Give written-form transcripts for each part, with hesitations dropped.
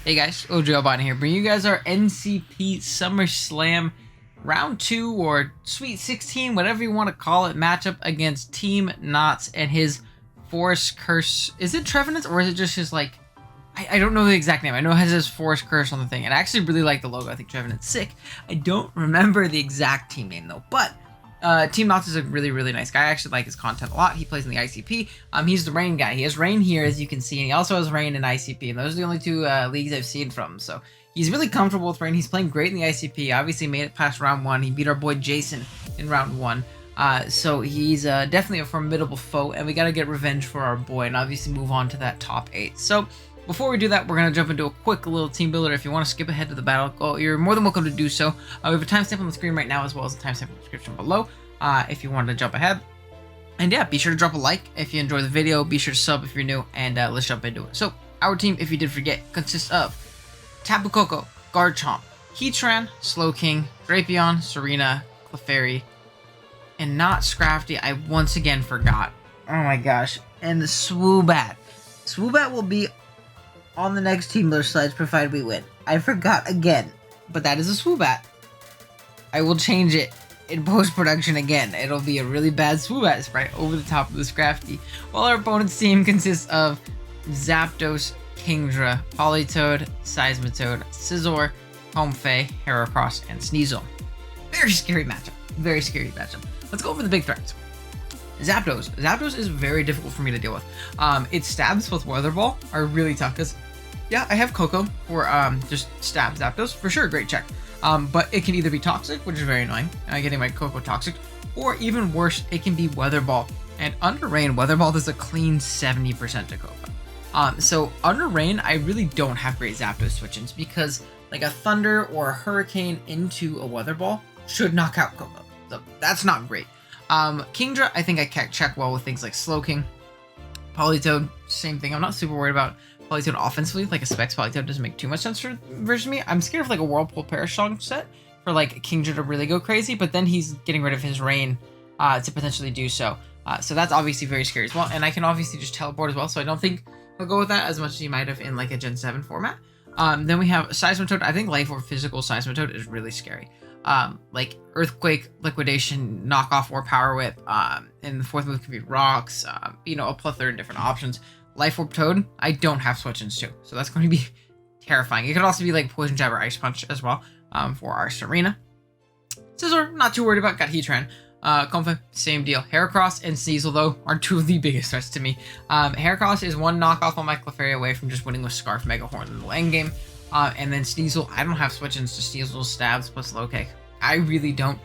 Hey guys, OGalbina here, bringing you guys our NCP SummerSlam Round 2 or Sweet 16, whatever you want to call it, matchup against Team Knots and his Forest Curse. Is it Trevenant or is it just his, like, I don't know the exact name. I know it has his Forest Curse on the thing, and I actually really like the logo. I think Trevenant's sick. I don't remember the exact team name though, but Team Knots is a really nice guy. I actually like his content a lot. He plays in the ICP. He's the Rain guy. He has Rain here, as you can see, and he also has Rain in ICP, and those are the only two leagues I've seen from him. So he's really comfortable with Rain. He's playing great in the ICP. Obviously made it past round 1. He beat our boy Jason in round 1. So he's definitely a formidable foe, and we got to get revenge for our boy and obviously move on to that top 8. So before we do that, we're going to jump into a quick little team builder. If you want to skip ahead to the battle, you're more than welcome to do so. We have a timestamp on the screen right now, as well as a timestamp in the description below. If you wanted to jump ahead. And yeah, be sure to drop a like if you enjoy the video. Be sure to sub if you're new, and let's jump into it. So, our team, if you did forget, consists of Tapu Koko, Garchomp, Heatran, Slowking, Drapion, Serena, Clefairy, and not Scrafty. I once again forgot. Oh my gosh. And the Swoobat. Swoobat will be on the next team builder slides, provided we win. I forgot again, but that is a Swoobat. I will change it in post-production again. It'll be a really bad Swoobat sprite over the top of the Scrafty. While our opponent's team consists of Zapdos, Kingdra, Politoed, Seismitoad, Scizor, Comfey, Heracross, and Sneasel. Very scary matchup. Very scary matchup. Let's go over the big threats. Zapdos. Zapdos is very difficult for me to deal with. Its stabs with Weather Ball are really tough because, yeah, I have Coco for just stab Zapdos. For sure, great check. But it can either be Toxic, which is very annoying, getting my Coco Toxic, or even worse, it can be Weather Ball. And under Rain, Weather Ball does a clean 70% to Coco. So under Rain, I really don't have great Zapdos switch-ins because like a Thunder or a Hurricane into a Weather Ball should knock out Coco. So that's not great. Kingdra, I think I can check well with things like Slowking. Politoed, same thing. I'm not super worried about Politoed offensively. Like a Specs Politoed doesn't make too much sense for versus me. I'm scared of like a Whirlpool Parasong set for like Kingdra to really go crazy, but then he's getting rid of his Rain to potentially do so. So that's obviously very scary as well. And I can obviously just teleport as well, so I don't think he'll go with that as much as he might have in like a Gen 7 format. Then we have Seismitoad. I think Life or Physical Seismitoad is really scary. Like Earthquake, Liquidation, Knockoff, or Power Whip. And the fourth move can be Rocks. You know, a plethora of different options. Life Orb Toad, I don't have switch-ins too, so that's going to be terrifying. It could also be like Poison Jab or Ice Punch as well for our Serena. Scizor, not too worried about, got Heatran. Comfey, same deal. Heracross and Sneasel, though, are two of the biggest threats to me. Heracross is one knockoff on my Clefairy away from just winning with Scarf Mega Horn in the lane game. And then Sneasel, I don't have switch-ins to Sneasel's stabs plus low kick. I really don't.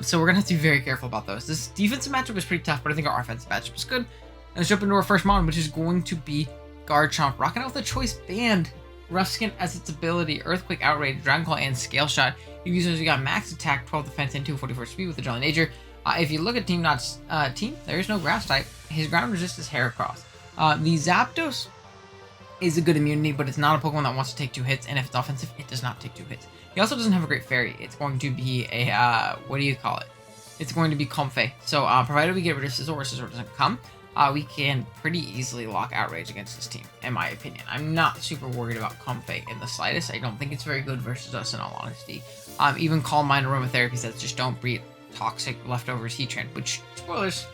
So we're going to have to be very careful about those. This defensive matchup is pretty tough, but I think our offensive matchup is good. Let's jump into our first mon, which is going to be Garchomp, rocking out with a choice band, Rough Skin as its ability, Earthquake, Outrage, Dragon Claw, and Scale Shot. He uses you got max attack, 12 defense, and 244 speed with the Jolly Nature. If you look at Team Knots team, there is no grass type. His ground resist is Heracross. The Zapdos is a good immunity, but it's not a Pokemon that wants to take 2 hits, and if it's offensive, it does not take 2 hits. He also doesn't have a great fairy. It's going to be a, what do you call it? It's going to be Comfey. So, provided we get rid of Scizor or Scizor doesn't come, we can pretty easily lock Outrage against this team, in my opinion. I'm not super worried about Comfey in the slightest. I don't think it's very good versus us, in all honesty. Even Calm Mind Aromatherapy says just don't breed Toxic Leftovers Heatran, which, spoilers,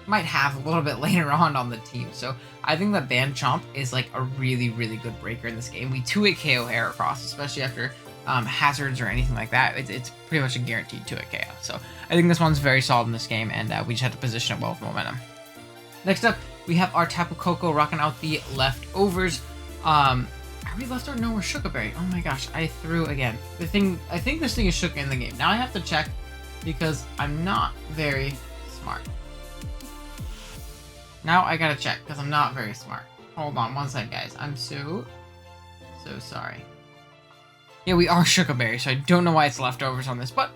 might have a little bit later on the team. So I think that Chomp is like a really good breaker in this game. We 2-hit KO Heracross, especially after hazards or anything like that. It's pretty much a guaranteed 2-hit KO. So I think this one's very solid in this game, and we just have to position it well with momentum. Next up, we have our Tapu Koko rocking out the leftovers. Are we left or no? We're Shukaberry. Oh my gosh, I threw again. I think this thing is Shuka in the game. Now I have to check because I'm not very smart. Now I gotta check because I'm not very smart. Hold on one second, guys. I'm so sorry. Yeah, we are Shukaberry, so I don't know why it's leftovers on this, but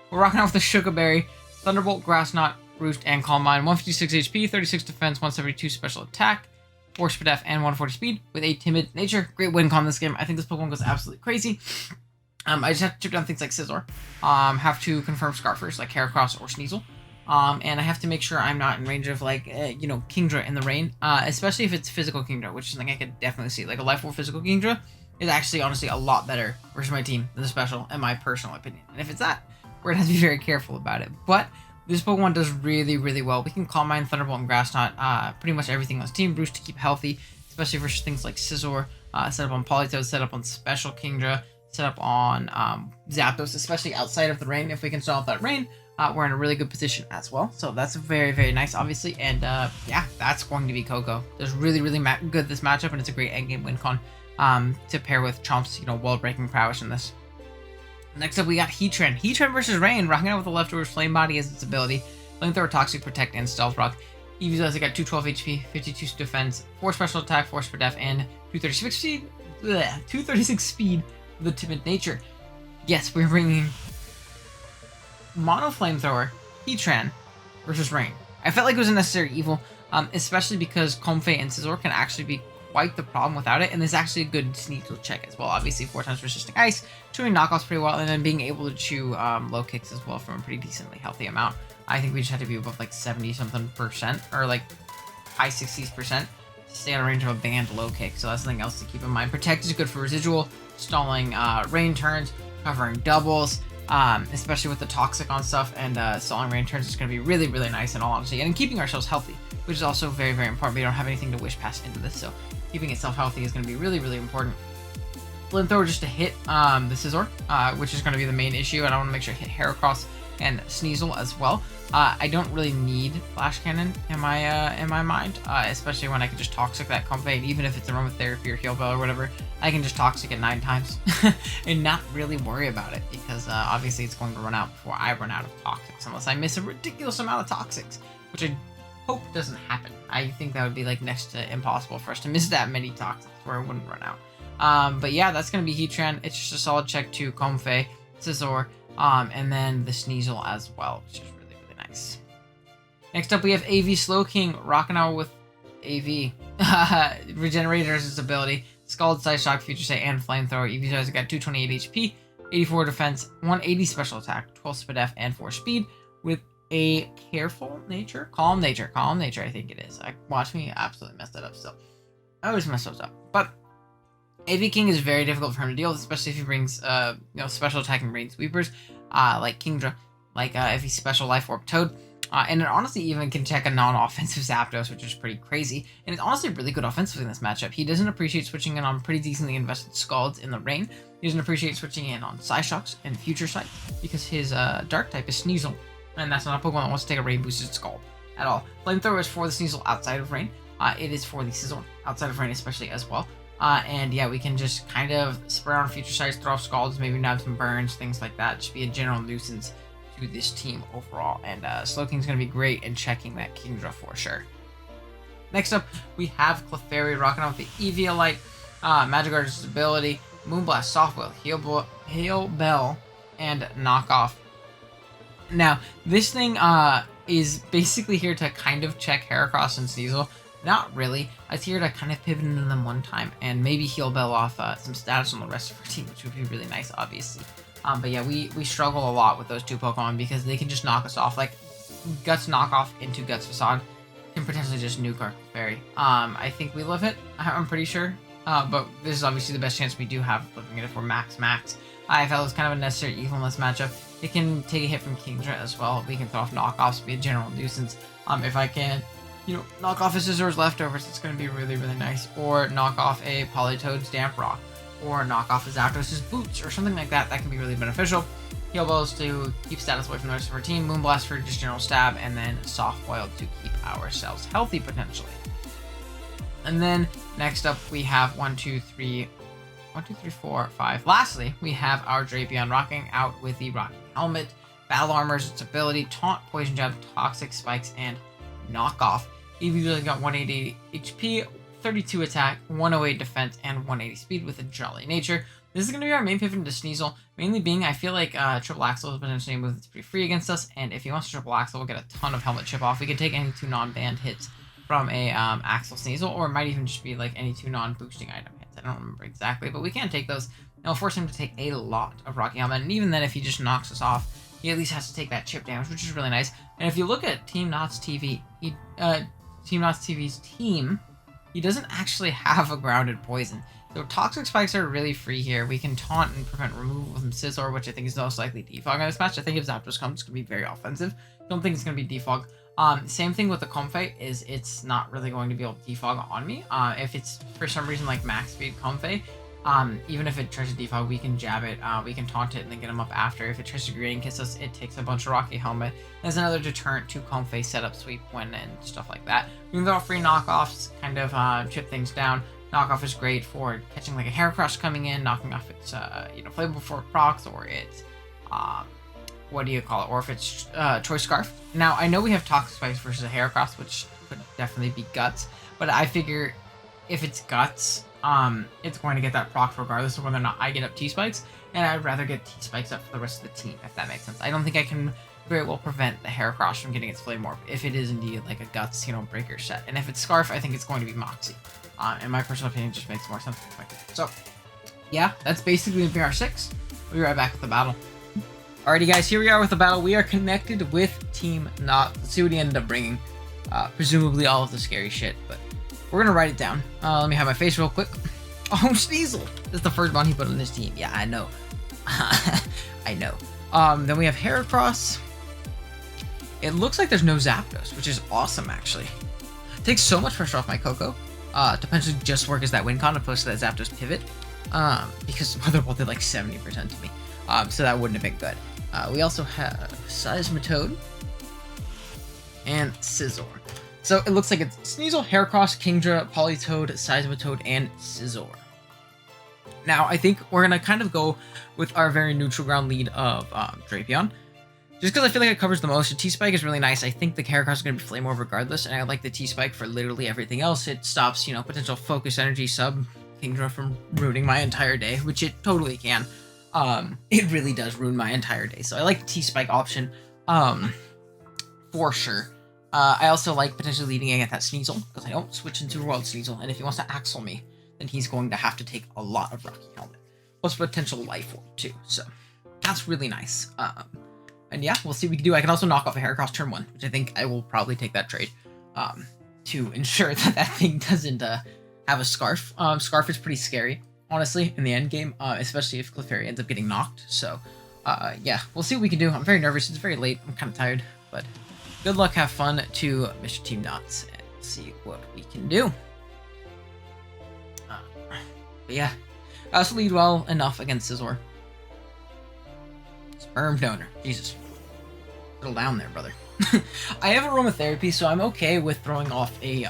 we're rocking out with the Shukaberry, Thunderbolt, Grass Knot, Roost, and Calm Mind. 156 HP, 36 defense, 172 special attack, 4 speed F, and 140 speed with a timid nature. Great win con this game. I think this Pokemon goes absolutely crazy. I just have to chip down things like Scizor. Have to confirm Scarfers like Heracross or Sneasel. And I have to make sure I'm not in range of like, you know, Kingdra in the rain. Especially if it's physical Kingdra, which is something I could definitely see. Like a Life Orb physical Kingdra is actually honestly a lot better versus my team than the special, in my personal opinion. And if it's that, we're gonna have to be very careful about it. But this Pokemon does really, really well. We can Calm Mind, Thunderbolt, and Grass Knot, pretty much everything on his team. Bruce to keep healthy, especially versus things like Scizor, set up on Politoed, set up on Special Kingdra, set up on Zapdos, especially outside of the rain. If we can stall off that rain, we're in a really good position as well. So that's very, very nice, obviously. And yeah, that's going to be Coco. Does really, really good this matchup, and it's a great endgame win con to pair with Chomp's, wall-breaking prowess in this. Next up, we got Heatran. Heatran versus Rain, rocking out with the leftovers Flame Body as its ability. Flamethrower, Toxic, Protect, and Stealth Rock. Eevee's also got 212 HP, 52 defense, 4 special attack, 4 for def, and 236 speed. 236 speed with a timid nature. Yes, we're bringing Mono Flamethrower, Heatran versus Rain. I felt like it was a necessary evil, especially because Comfey and Scizor can actually be quite the problem without it, and there's actually a good Sneasel check as well. Obviously, 4 times resisting ice, chewing knockoffs pretty well, and then being able to chew low kicks as well from a pretty decently healthy amount. I think we just had to be above like 70-something%, or like high 60s% to stay out of range of a banned low kick. So that's something else to keep in mind. Protect is good for residual, stalling rain turns, covering doubles, especially with the toxic on stuff, and stalling rain turns is going to be really, really nice in all honesty. And keeping ourselves healthy, which is also very, very important. We don't have anything to wish past into this, so keeping itself healthy is going to be really, really important. Flamethrower just to hit the Scizor, which is going to be the main issue, and I want to make sure I hit Heracross and Sneasel as well. I don't really need Flash Cannon in my mind, especially when I can just Toxic that Comfey, even if it's a run with Therapy or Heal Bell or whatever. I can just Toxic it 9 times and not really worry about it, because obviously it's going to run out before I run out of Toxics, unless I miss a ridiculous amount of Toxics, which I hope doesn't happen. I think that would be like next to impossible for us to miss that many Toxics where it wouldn't run out. But yeah, that's going to be Heatran. It's just a solid check to Comfey, Scizor, and then the Sneasel as well, which is really, really nice. Next up, we have AV Slowking, rocking out with AV. Regenerator's its ability, Scald, Side Shock, Future Sight, and Flamethrower. EV's has got 228 HP, 84 defense, 180 special attack, 12 speed, and 4 speed, with a careful nature, calm nature, I think it is. Watch me absolutely mess that up still. I always mess those up. But AV King is very difficult for him to deal with, especially if he brings special attacking Rain Sweepers, like Kingdra, like if he's Special Life Orb Toad. And it honestly even can check a non-offensive Zapdos, which is pretty crazy. And it's honestly really good offensively in this matchup. He doesn't appreciate switching in on pretty decently invested Scalds in the rain. He doesn't appreciate switching in on Psyshocks and Future Sight, because his Dark type is Sneasel. And that's not a Pokemon that wants to take a rain boosted Scald at all. Flamethrower is for the Sneasel outside of rain. It is for the Scizor outside of rain especially as well. And yeah, we can just kind of spray on Future Sights, throw off Scalds, maybe nab some burns, things like that. Just be a general nuisance to this team overall. And Slowking's going to be great in checking that Kingdra for sure. Next up, we have Clefairy rocking out with the Eviolite, Magikarp's ability, Moonblast, Soft Will, Heal Bell, and Knockoff. Now, this thing is basically here to kind of check Heracross and Sneasel. Not really. It's here to kind of pivot into them one time and maybe Heal Bell off some status on the rest of our team, which would be really nice, obviously. But yeah, we struggle a lot with those two Pokemon because they can just knock us off. Like, Guts Knockoff into Guts Facade can potentially just nuke our Fairy. I think we live it, I'm pretty sure. But this is obviously the best chance we do have of living it if we're max. I felt it was kind of a necessary evil in this matchup. It can take a hit from Kingdra as well. We can throw off knockoffs, be a general nuisance. If I can, knock off a Scizor's leftovers, it's going to be really, really nice. Or knock off a Politoad's Damp Rock. Or knock off a Zapdos' Boots, or something like that. That can be really beneficial. Heal Bells to keep status away from the rest of our team. Moonblast for just general stab. And then Soft Boiled to keep ourselves healthy, potentially. And then, next up, we have 1, 2, 3, 4, 5. Lastly, we have our Drapion rocking out with the Rocking Helmet, Battle Armors, its ability, Taunt, Poison Jab, Toxic Spikes, and Knockoff. Eevee got 180 HP, 32 attack, 108 defense, and 180 speed with a Jolly Nature. This is going to be our main pivot into Sneasel, mainly being I feel like Triple Axel has been potentially a move that's pretty free against us, and if he wants to Triple Axel, we'll get a ton of Helmet Chip off. We can take any 2 non-banned hits from a Axel Sneasel, or it might even just be like any 2 non-boosting item hits. I don't remember exactly, but we can take those. And it'll force him to take a lot of Rocky Helmet, and even then, if he just knocks us off, he at least has to take that chip damage, which is really nice. And if you look at Team Knots TV, Team Knots TV's team, he doesn't actually have a grounded poison. So Toxic Spikes are really free here. We can taunt and prevent removal from Scizor, which I think is most likely defog in this match. I think if Zapdos comes, it's going to be very offensive. Don't think it's going to be defog. Same thing with the Comfey, is it's not really going to be able to defog on me. If it's for some reason like max speed Comfey, even if it tries to defog, we can jab it, we can taunt it and then get him up after. If it tries to Green Kiss us, it takes a bunch of Rocky Helmet. There's another deterrent to Comfey set up Sweep Win and stuff like that. We can go free knockoffs, kind of chip things down. Knockoff is great for catching like a Heracross coming in, knocking off its Flavor before it procs, or its what do you call it, or if it's Choice Scarf. Now I know we have Toxic Spikes versus a Heracross, which could definitely be Guts, but I figure if it's Guts, it's going to get that proc regardless of whether or not I get up T-Spikes, and I'd rather get T-Spikes up for the rest of the team, if that makes sense. I don't think I can very well prevent the Heracross from getting its Flame Orb if it is indeed like a Guts, breaker set. And if it's Scarf, I think it's going to be Moxie. In my personal opinion, it just makes more sense. So, yeah, that's basically the BR6. We'll be right back with the battle. Alrighty, guys, here we are with the battle. We are connected with Team Not. Let's see what he ended up bringing. Presumably all of the scary shit, but we're gonna write it down. Let me have my face real quick. Oh, Sneasel! This is the first one he put on his team. Yeah, I know. I know. Then we have Heracross. It looks like there's no Zapdos, which is awesome, actually. It takes so much pressure off my Coco. To potentially just work as that win con opposed to that Zapdos pivot. Because Mother Ball did like 70% to me. So that wouldn't have been good. We also have Seismitoad and Scizor. So it looks like it's Sneasel, Heracross, Kingdra, Politoed, Seismitoad, and Scizor. Now, I think we're going to kind of go with our very neutral ground lead of Drapion. Just because I feel like it covers the most. The T-Spike is really nice. I think the Heracross is going to be Flame Orb regardless, and I like the T-Spike for literally everything else. It stops, potential Focus Energy sub Kingdra from ruining my entire day, which it totally can. It really does ruin my entire day. So I like the T-Spike option, for sure. I also like potentially leading in at that Sneasel, because I don't switch into World Sneasel, and if he wants to Axle me, then he's going to have to take a lot of Rocky Helmet, plus potential Life Orb too, so that's really nice. And yeah, we'll see what we can do. I can also knock off a Heracross turn 1, which I think I will probably take that trade, to ensure that that thing doesn't, have a Scarf. Scarf is pretty scary, honestly, in the end game, especially if Clefairy ends up getting knocked, so, yeah, we'll see what we can do. I'm very nervous, it's very late, I'm kind of tired, but good luck, have fun to Mr. Team Knots, and see what we can do. But yeah, I also lead well enough against Scizor. Sperm donor, Jesus. Settle down there, brother. I have aromatherapy, so I'm okay with throwing off a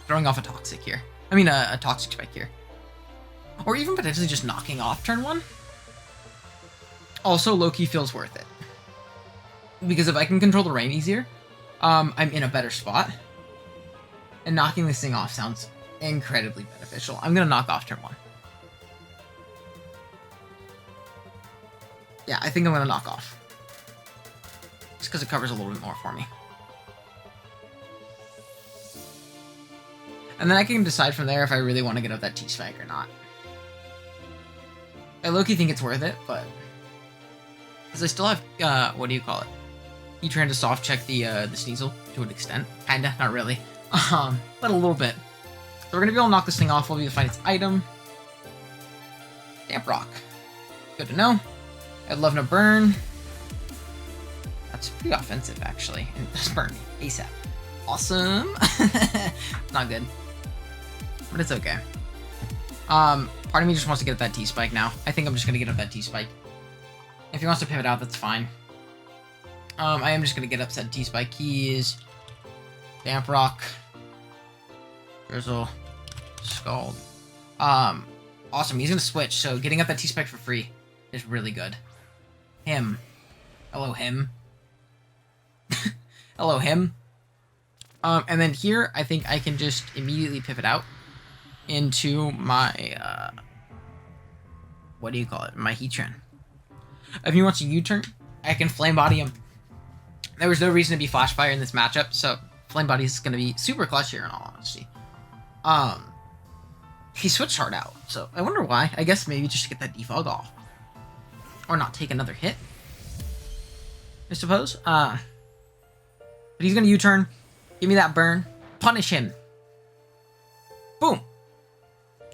toxic here. I mean, a toxic spike here. Or even potentially just knocking off turn 1. Also, low-key feels worth it. Because if I can control the rain easier, I'm in a better spot. And knocking this thing off sounds incredibly beneficial. I'm gonna knock off turn 1. Yeah, I think I'm gonna knock off. Just because it covers a little bit more for me. And then I can decide from there if I really want to get up that T-Spike or not. I low-key think it's worth it, but because I still have, what do you call it? E-Tran to soft check the Sneasel to an extent. Kinda, not really. But a little bit. So we're gonna be able to knock this thing off. We'll be able to find its item. Damp Rock. Good to know. I'd love no burn. That's pretty offensive, actually. And it does burn me ASAP. Awesome. Not good. But it's okay. Part of me just wants to get up that T-Spike now. I think I'm just going to get up that T-Spike. If he wants to pivot out, that's fine. I am just going to get up that T-Spike. Keys. Damp Rock. Drizzle. Scald. Awesome. He's going to switch, so getting up that T-Spike for free is really good. Him. Hello, him. Hello, him. And then here, I think I can just immediately pivot out into my, what do you call it? My Heatran. If he wants a U-turn, I can Flame Body him. There was no reason to be Flash Fire in this matchup, so Flame Body is going to be super clutch here in all honesty. He switched hard out, so I wonder why. I guess maybe just to get that defog off. Or not take another hit, I suppose. But he's going to U-turn. Give me that burn. Punish him. Boom.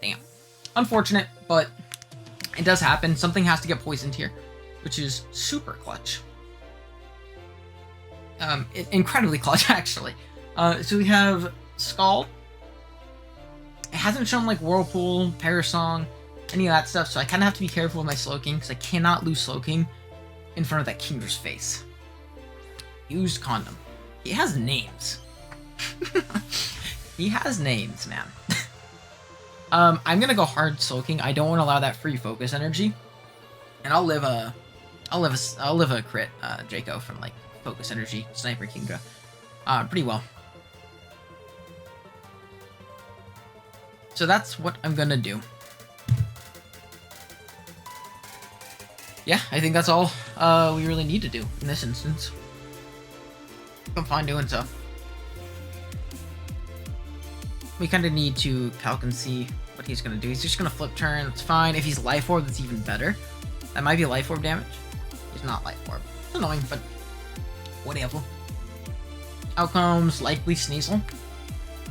Damn. Unfortunate, but it does happen. Something has to get poisoned here, which is super clutch. Incredibly clutch, actually. So we have Scald. It hasn't shown like Whirlpool, Parasong, any of that stuff, so I kind of have to be careful with my Slowking, because I cannot lose Slowking in front of that Kinger's face. Used Condom. He has names. He has names, man. I'm gonna go hard Slowking. I don't want to allow that free focus energy, and I'll live a crit Draco from like focus energy Sniper Kingdra pretty well. So that's what I'm gonna do. Yeah, I think that's all we really need to do in this instance. I'm fine doing so. We kind of need to calc and see what he's going to do. He's just going to flip turn. It's fine. If he's Life Orb, that's even better. That might be Life Orb damage. He's not Life Orb. It's annoying, but whatever. Out comes likely Sneasel.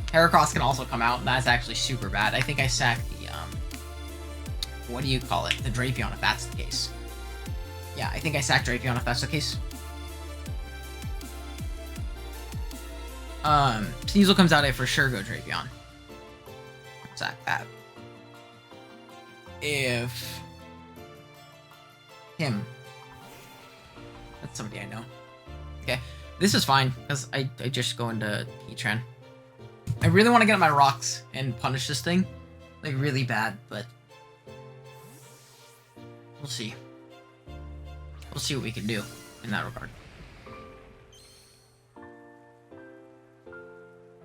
Heracross can also come out. That's actually super bad. I think I sacked the, what do you call it? The Drapion, if that's the case. Yeah, I think I sacked Drapion if that's the case. Sneasel comes out, I for sure go Drapion. Sack that. If him. That's somebody I know. Okay. This is fine, because I just go into Heatran. I really want to get on my rocks and punish this thing. Like, really bad, but we'll see. We'll see what we can do in that regard.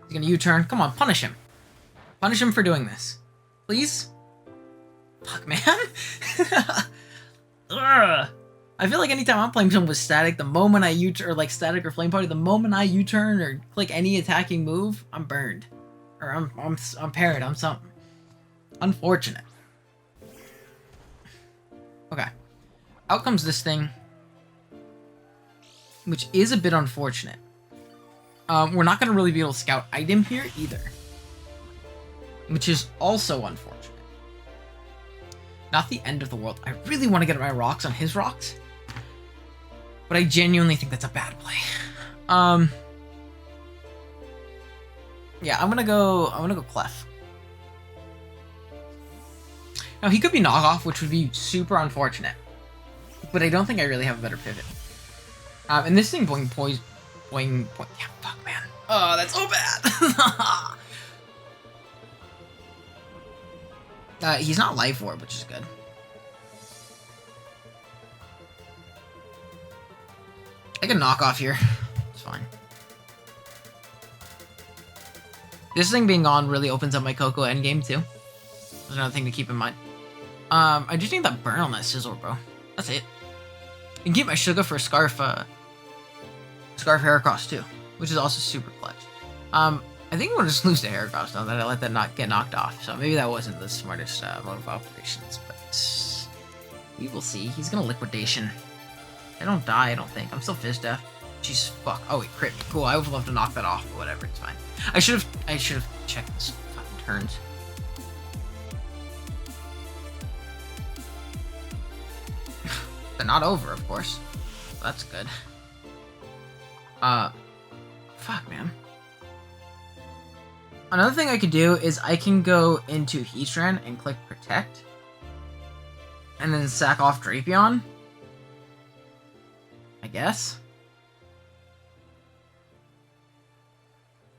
He's gonna U-turn. Come on, punish him. Punish him for doing this. Please? Fuck, man. Ugh. I feel like anytime I'm playing someone with static, the moment I U-turn, or like static or flame party, the moment I U-turn or click any attacking move, I'm burned. Or I'm parried, I'm something. Unfortunate. Okay. Out comes this thing, which is a bit unfortunate. We're not going to really be able to scout item here either, which is also unfortunate. Not the end of the world. I really want to get my rocks on his rocks, but I genuinely think that's a bad play. Yeah, I'm gonna go Clef. Now he could be knockoff, which would be super unfortunate, but I don't think I really have a better pivot. And this thing boing. Yeah, fuck, man. Oh, that's so bad. He's not Life Orb, which is good. I can knock off here. It's fine. This thing being on really opens up my Coco endgame too. That's another thing to keep in mind. I just need that burn on that Scizor, bro. That's it. I can keep my Sugar for Scarf Heracross too, which is also super clutch. I think we'll just lose to Heracross now that I let that not get knocked off. So maybe that wasn't the smartest mode of operations, but we will see. He's gonna Liquidation. I don't die, I don't think. I'm still Fizz Death. Jeez, fuck. Oh, it crit me. Cool. I would love to knock that off, but whatever. It's fine. I should have checked this fucking turns. They're not over, of course. That's good. Fuck, man. Another thing I could do is I can go into Heatran and click Protect, and then sack off Drapion, I guess.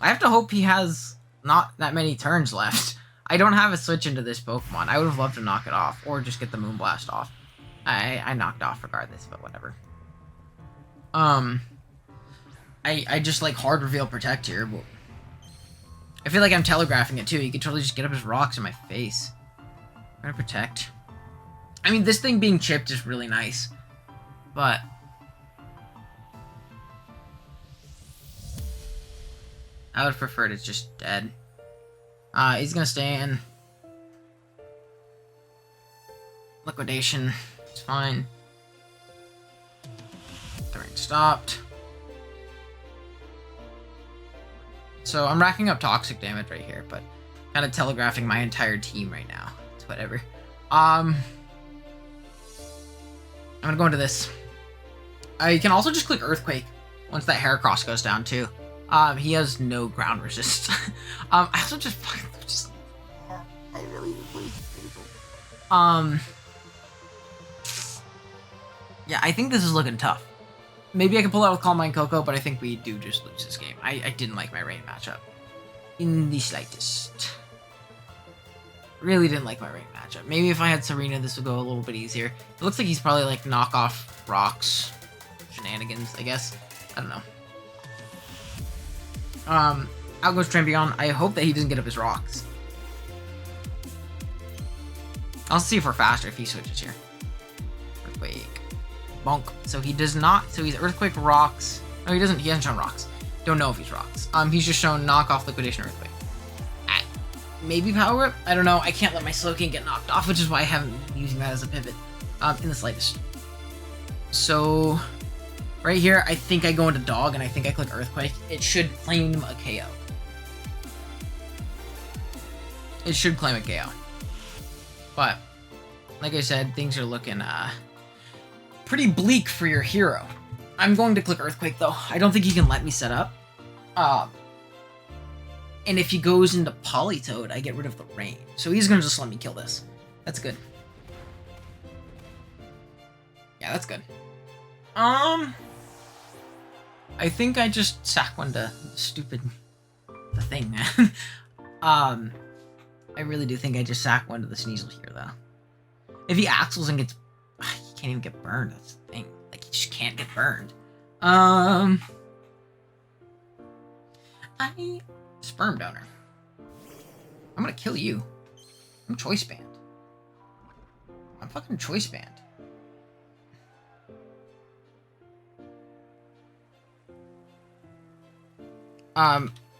I have to hope he has not that many turns left. I don't have a switch into this Pokemon. I would have loved to knock it off, or just get the Moonblast off. I knocked off regardless, but whatever. I just like hard reveal Protect here, but I feel like I'm telegraphing it too. He could totally just get up his rocks in my face. I'm gonna Protect. I mean, this thing being chipped is really nice, but I would prefer it just dead. He's gonna stay in. Liquidation. It's fine. Turn stopped. So I'm racking up toxic damage right here, but kind of telegraphing my entire team right now. It's whatever. I'm gonna go into this. You can also just click Earthquake once that Heracross goes down too. He has no ground resist. I also just fucking I really yeah, I think this is looking tough. Maybe I can pull out with Calm Mind Coco, but I think we do just lose this game. I didn't like my rain matchup in the slightest. Really didn't like my rain matchup. Maybe if I had Serena, this would go a little bit easier. It looks like he's probably like knockoff rocks shenanigans, I guess. I don't know. Out goes Trampion. I hope that he doesn't get up his rocks. I'll see if we're faster if he switches here. Earthquake. Bonk. So he does not. So he's Earthquake rocks. No, he doesn't. He hasn't shown rocks. Don't know if he's rocks. He's just shown knockoff Liquidation Earthquake. Maybe Power Whip? I don't know. I can't let my Slowking get knocked off, which is why I haven't been using that as a pivot in the slightest. So right here, I think I go into Dog, and I think I click Earthquake. It should claim a KO. It should claim a KO. But like I said, things are looking pretty bleak for your hero. I'm going to click Earthquake, though. I don't think he can let me set up. And if he goes into Politoed, I get rid of the rain. So he's going to just let me kill this. That's good. Yeah, that's good. I think I just sack one to the thing, man. I really do think I just sack one to the Sneasel here, though. If he Axles and gets... He can't even get burned, that's the thing. Like, he just can't get burned. Sperm Donor. I'm gonna kill you. I'm Choice Band. I'm fucking Choice Band.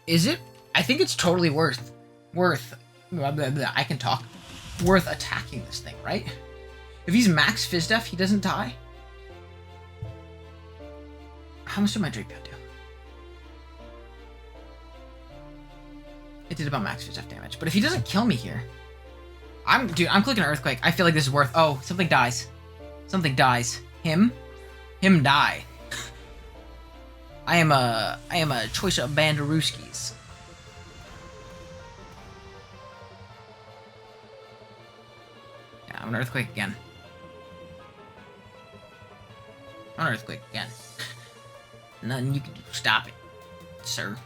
Is it? I think it's totally worth I can talk. Worth attacking this thing, right? If he's max Fizdef, he doesn't die. How much did my Drapion do? It did about max Fizdef damage. But if he doesn't kill me here, I'm clicking Earthquake. I feel like this is worth. Oh, something dies. Something dies. Him die. I am a choice of Bandaruskis. Yeah, I'm an Earthquake again. I'm an Earthquake again. Nothing you can do to stop it, sir.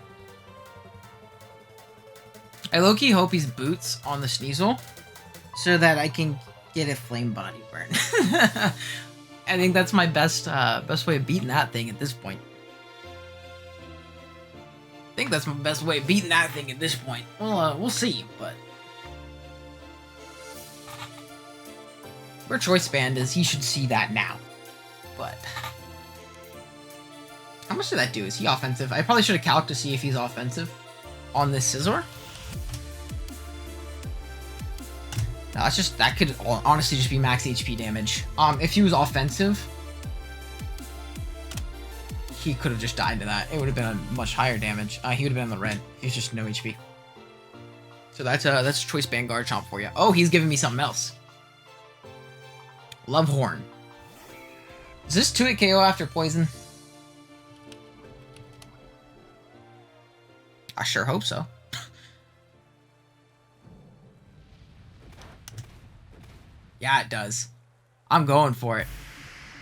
I low-key hope he's Boots on the Sneasel so that I can get a Flame Body Burn. I think that's my best way of beating that thing at this point. I think that's my best way of beating that thing at this point. Well, we'll see, but... Where Choice Band is, he should see that now. But... How much did that do? Is he offensive? I probably should have calced to see if he's offensive on this Scizor. No, that's just, that could honestly just be max HP damage. If he was offensive, he could have just died to that. It would have been a much higher damage. He would have been on the red. He's just no HP. So that's Choice Band Garchomp for you. Oh, he's giving me something else. Love Horn. Is this 2-hit KO after Poison? I sure hope so. Yeah, it does. I'm going for it.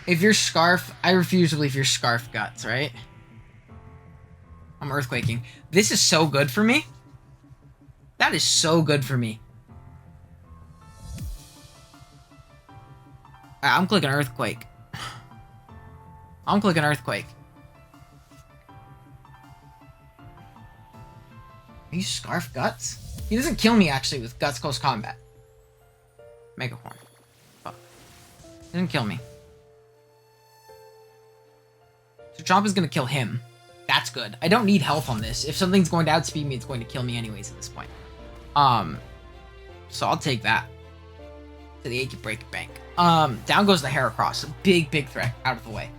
If you're Scarf, I refuse to believe you're Scarf Guts, right? I'm Earthquaking. This is so good for me. That is so good for me. I'm clicking Earthquake. I'm clicking Earthquake. Are you Scarf Guts? He doesn't kill me, actually, with Guts Close Combat. Mega Horn. Fuck. He doesn't kill me. So Chomp is going to kill him. That's good. I don't need health on this. If something's going to outspeed me, it's going to kill me anyways at this point. So I'll take that. To the Achy Break Bank. Down goes the Heracross. A big, big threat out of the way.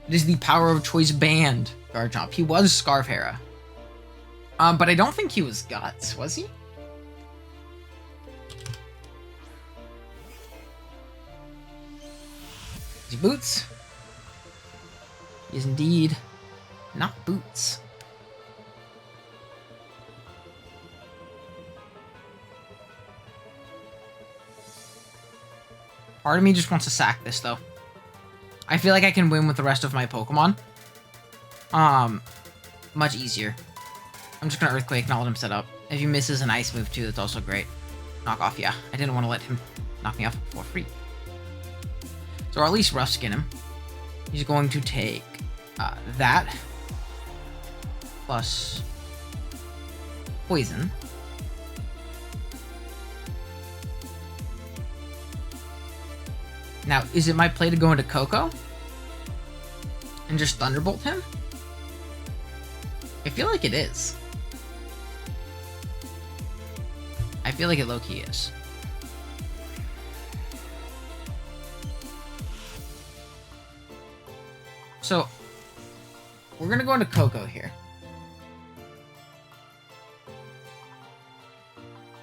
It is the Power of Choice Band Garchomp. He was Scarf Hera. But I don't think he was Guts, was he? Is he Boots? He is indeed not Boots. Part of me just wants to sack this, though. I feel like I can win with the rest of my Pokemon. Much easier. I'm just gonna Earthquake, not let him set up. If he misses an Ice move, too, that's also great. Knock off, yeah. I didn't want to let him knock me off for free. So, or at least Rough Skin him. He's going to take that. Plus Poison. Now, is it my play to go into Coco? And just Thunderbolt him? I feel like it is. I feel like it low-key is. So, we're gonna go into Coco here.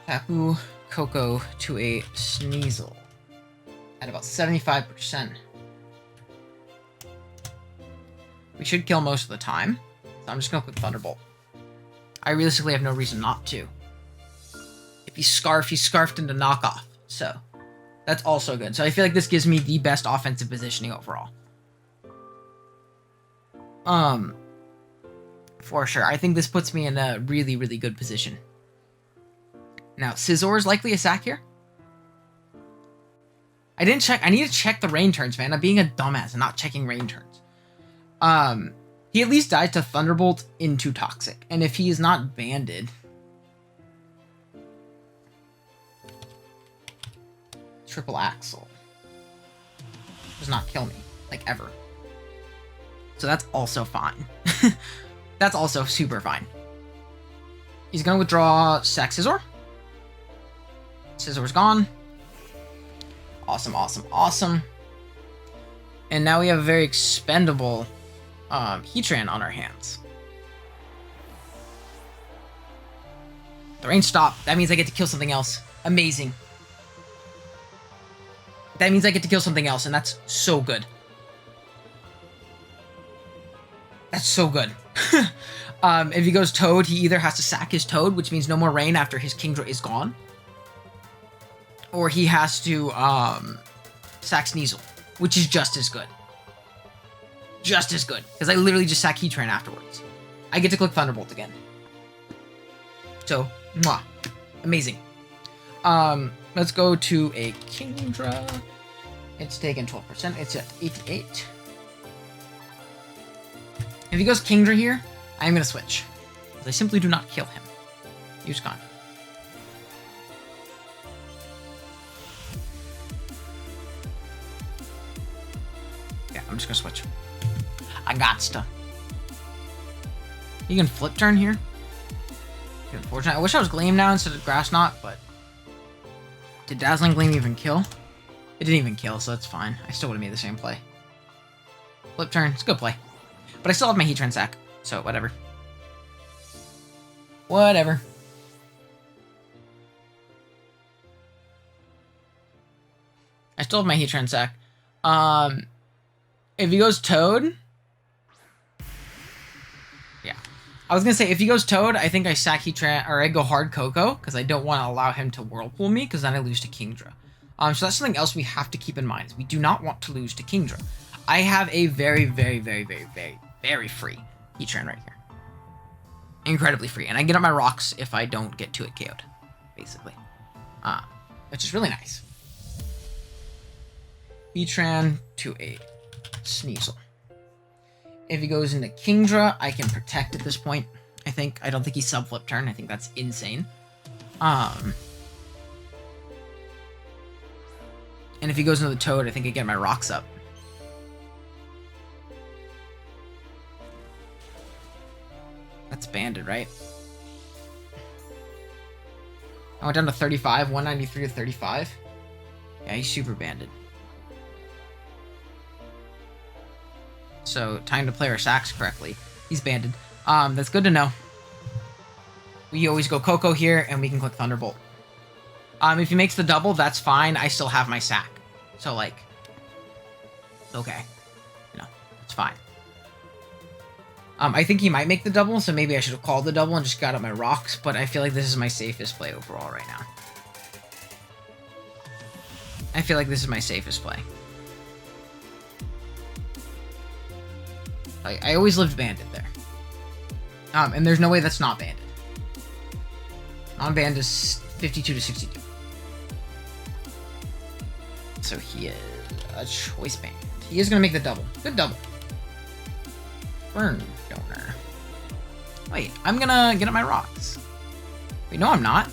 Tapu Coco to a Sneasel at about 75%. We should kill most of the time, so I'm just gonna click Thunderbolt. I realistically have no reason not to. If he's scarfed into knockoff, so that's also good. So I feel like this gives me the best offensive positioning overall. For sure. I think this puts me in a really, really good position. Now, Scizor is likely a sack here. I didn't check. I need to check the rain turns, man. I'm being a dumbass and not checking rain turns. He at least died to Thunderbolt into Toxic. And if he is not banded... Triple Axle does not kill me, like, ever. So that's also fine. That's also super fine. He's gonna withdraw Sack Scizor. Scizor's gone. Awesome, awesome, awesome. And now we have a very expendable Heatran on our hands. The rain stopped. That means I get to kill something else. Amazing. That means I get to kill something else, and that's so good. That's so good. If he goes Toad, he either has to sack his Toad, which means no more rain after his Kingdra is gone. Or he has to sack Sneasel, which is just as good. Just as good. Because I literally just sack Heatran afterwards. I get to click Thunderbolt again. So, mwah. Amazing. Let's go to a Kingdra. It's taken 12%. It's at 88. If he goes Kingdra here, I'm going to switch. Because I simply do not kill him. Use gone. Yeah, I'm just going to switch. I gotsta. You can flip turn here. Unfortunate. I wish I was Gleam now instead of Grass Knot, but... Did Dazzling Gleam even kill? It didn't even kill, so that's fine. I still would have made the same play. Flip turn. It's a good play. But I still have my Heatran sack, so whatever. Whatever. I still have my Heatran sack. If he goes Toad... Yeah. I was going to say, if he goes Toad, I think I sack Heatran, or I go hard Coco, because I don't want to allow him to Whirlpool me, because then I lose to Kingdra. So that's something else we have to keep in mind. We do not want to lose to Kingdra. I have a very, very, very, very, very, very free Heatran right here. Incredibly free. And I get up my rocks if I don't get to it KO'd, basically. Which is really nice. Heatran to a Sneasel. If he goes into Kingdra, I can protect at this point. I think. I don't think he's sub-flip turn. I think that's insane. And if he goes into the Toad, I think I get my rocks up. That's banded, right? I went down to 35, 193 to 35. Yeah, he's super banded. So, time to play our sacks correctly. He's banded. That's good to know. We always go Coco here, and we can click Thunderbolt. If he makes the double, that's fine. I still have my sack. So, like... Okay. You know, it's fine. I think he might make the double, so maybe I should have called the double and just got up my rocks, but I feel like this is my safest play overall right now. I feel like this is my safest play. I always lived banded there. And there's no way that's not banded. Non-band is 52 to 62. So he is a choice band. He is going to make the double. Good double. Burn donor. Wait, I'm going to get at my rocks. Wait, no, I'm not.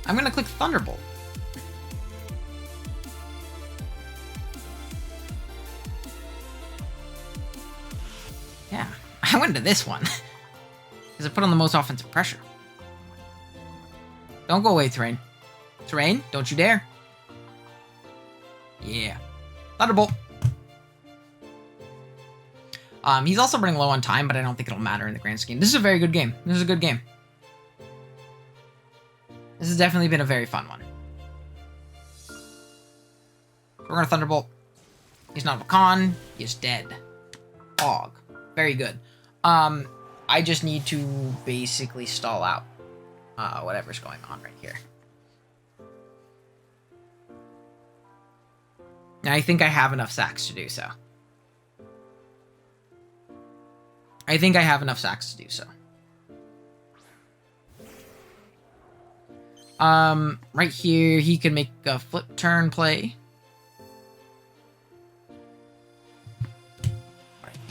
I'm going to click Thunderbolt. Yeah, I went to this one. Because I put on the most offensive pressure. Don't go away, Terrain. Terrain, don't you dare. Yeah. Thunderbolt. He's also running low on time, but I don't think it'll matter in the grand scheme. This is a very good game. This is a good game. This has definitely been a very fun one. We're going to Thunderbolt. He's not a con. He is dead. Og. Very good. I just need to basically stall out whatever's going on right here. And I think I have enough sacks to do so. I think I have enough sacks to do so. Right here, he can make a flip turn play.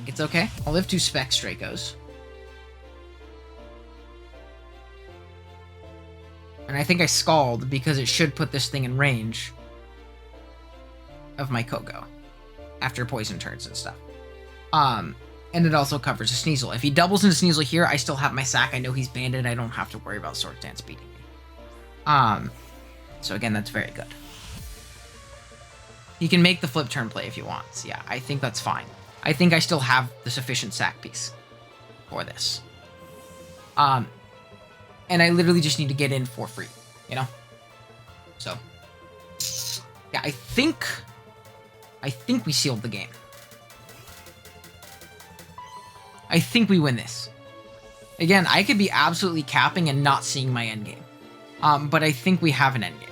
It's okay. I'll live 2 Specs Dracos. And I think I Scald because it should put this thing in range of my Coco after poison turns and stuff. And it also covers a Sneasel. If he doubles into Sneasel here, I still have my sack. I know he's banded. I don't have to worry about Sword Dance beating me. So again, that's very good. He can make the flip turn play if he wants. Yeah, I think that's fine. I think I still have the sufficient sack piece for this. And I literally just need to get in for free, you know? So, yeah, I think we sealed the game. I think we win this. Again, I could be absolutely capping and not seeing my endgame. But I think we have an endgame.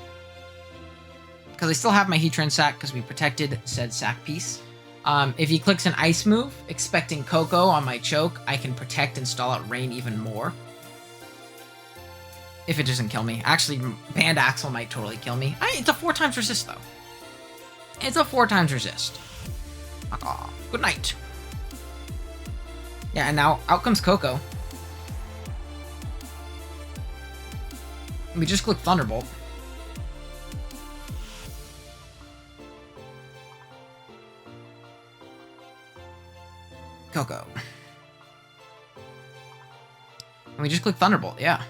Because I still have my Heatran sack because we protected said sack piece. If he clicks an ice move, expecting Coco on my choke, I can protect and stall out Rain even more. If it doesn't kill me. Actually, Band Axle might totally kill me. It's a 4 times resist, though. It's a 4 times resist. Aw, good night. Yeah, and now out comes Coco. We just click Thunderbolt. Coco. And we just click Thunderbolt, yeah.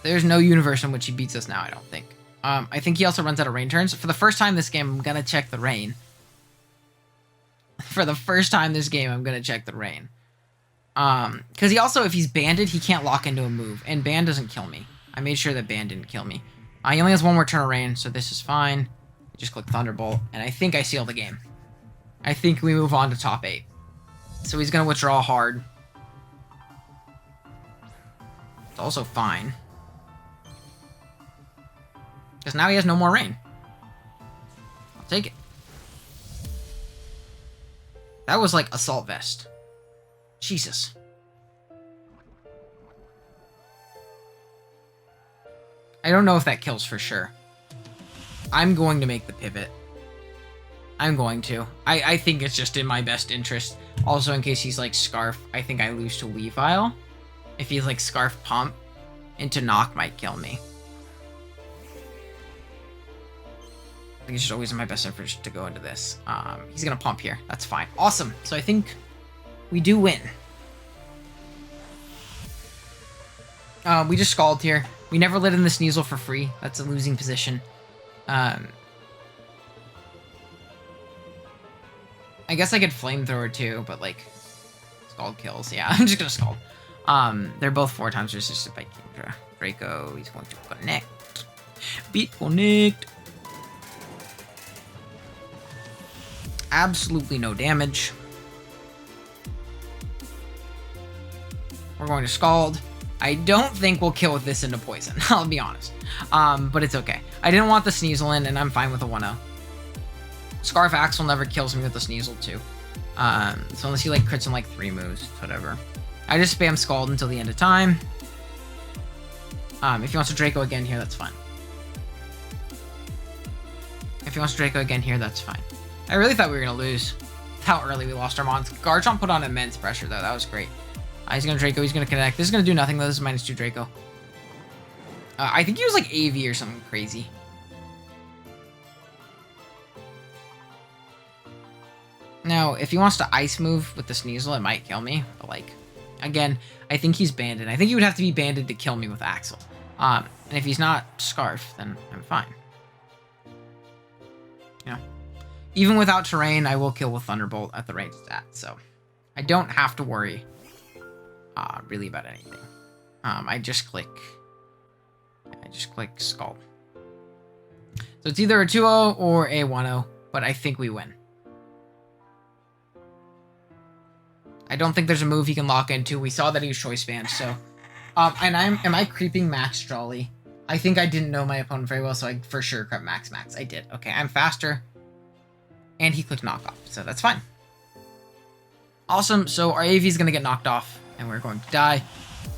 There's no universe in which he beats us now, I don't think. I think he also runs out of rain turns. For the first time this game, I'm gonna check the rain. For the first time this game, I'm gonna check the rain. Because he also, if he's banded, he can't lock into a move. And Band doesn't kill me. I made sure that Band didn't kill me. He only has 1 more turn of rain, so this is fine. Just click Thunderbolt, and I think I seal the game. I think we move on to top 8. So he's gonna withdraw hard. It's also fine. Because now he has no more rain. I'll take it. That was like Assault Vest. Jesus. I don't know if that kills for sure. I'm going to make the pivot. I'm going to. I think it's just in my best interest. Also, in case he's like Scarf, I think I lose to Weavile. If he's like Scarf Pump, into Knock might kill me. I think it's just always in my best interest to go into this. He's gonna Pump here. That's fine. Awesome. So I think we do win. We just Scald here. We never let in the Sneasel for free. That's a losing position. I guess I could Flamethrower too, but like Scald kills. Yeah, I'm just gonna Scald. They're both 4 times resisted by Kingdra. Draco, he's going to connect. Beat connect. absolutely no damage. We're going to Scald. I don't think we'll kill with this into Poison, I'll be honest. But it's okay. I didn't want the Sneasel in, and I'm fine with a 1-0. Scarf Axle never kills me with the Sneasel, too. So unless he, like, crits in, like, 3 moves, whatever. I just spam Scald until the end of time. If he wants to Draco again here, that's fine. If he wants to Draco again here, that's fine. I really thought we were going to lose. How early we lost our Mons. Garchomp put on immense pressure, though. That was great. He's going to Draco. He's going to connect. This is going to do nothing, though. This is -2 Draco. I think he was, like, AV or something crazy. Now, if he wants to Ice move with the Sneasel, it might kill me. But, like, again, I think he's banded. I think he would have to be banded to kill me with Axel. And if he's not Scarf, then I'm fine. Yeah. Even without terrain, I will kill with Thunderbolt at the range stat. So I don't have to worry really about anything. I just click Scald. So it's either a 2-0 or a 1-0, but I think we win. I don't think there's a move he can lock into. We saw that he was choice banned, so... and am I creeping Max Jolly? I think I didn't know my opponent very well, so I for sure crept Max. I did. Okay, I'm faster. And he clicked Knock Off, so that's fine. Awesome, so our AV is going to get knocked off, and we're going to die.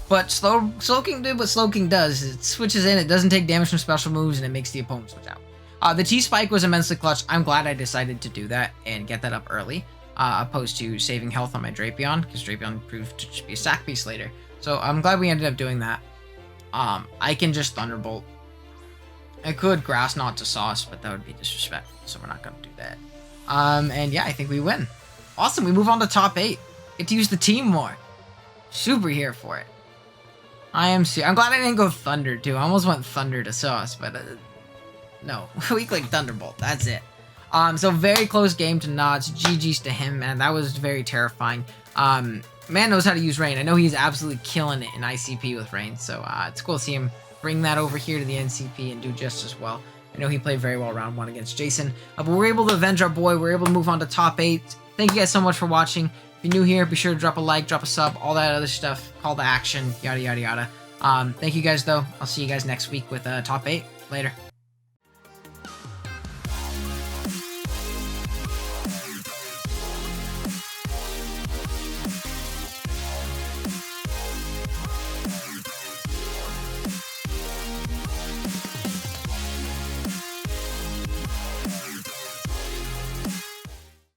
But Slowking did what Slowking does. It switches in, it doesn't take damage from special moves, and it makes the opponent switch out. The T-Spike was immensely clutch. I'm glad I decided to do that and get that up early. Opposed to saving health on my Drapion, because Drapion proved to just be a sack piece later. So I'm glad we ended up doing that. I can just Thunderbolt. I could Grass Knot to Sauce, but that would be disrespectful, so we're not going to do that. And yeah, I think we win. Awesome, we move on to top 8. Get to use the team more. Super here for it. I'm glad I didn't go Thunder, too. I almost went Thunder to Sauce, but no. We clicked Thunderbolt, that's it. So very close game to Nods. GG's to him, man. That was very terrifying. Man knows how to use Rain. I know he's absolutely killing it in ICP with Rain. So it's cool to see him bring that over here to the NCP and do just as well. I know he played very well round 1 against Jason. But we're able to avenge our boy. We're able to move on to top 8. Thank you guys so much for watching. If you're new here, be sure to drop a like, drop a sub, all that other stuff. Call to action, yada, yada, yada. Thank you guys, though. I'll see you guys next week with top 8. Later.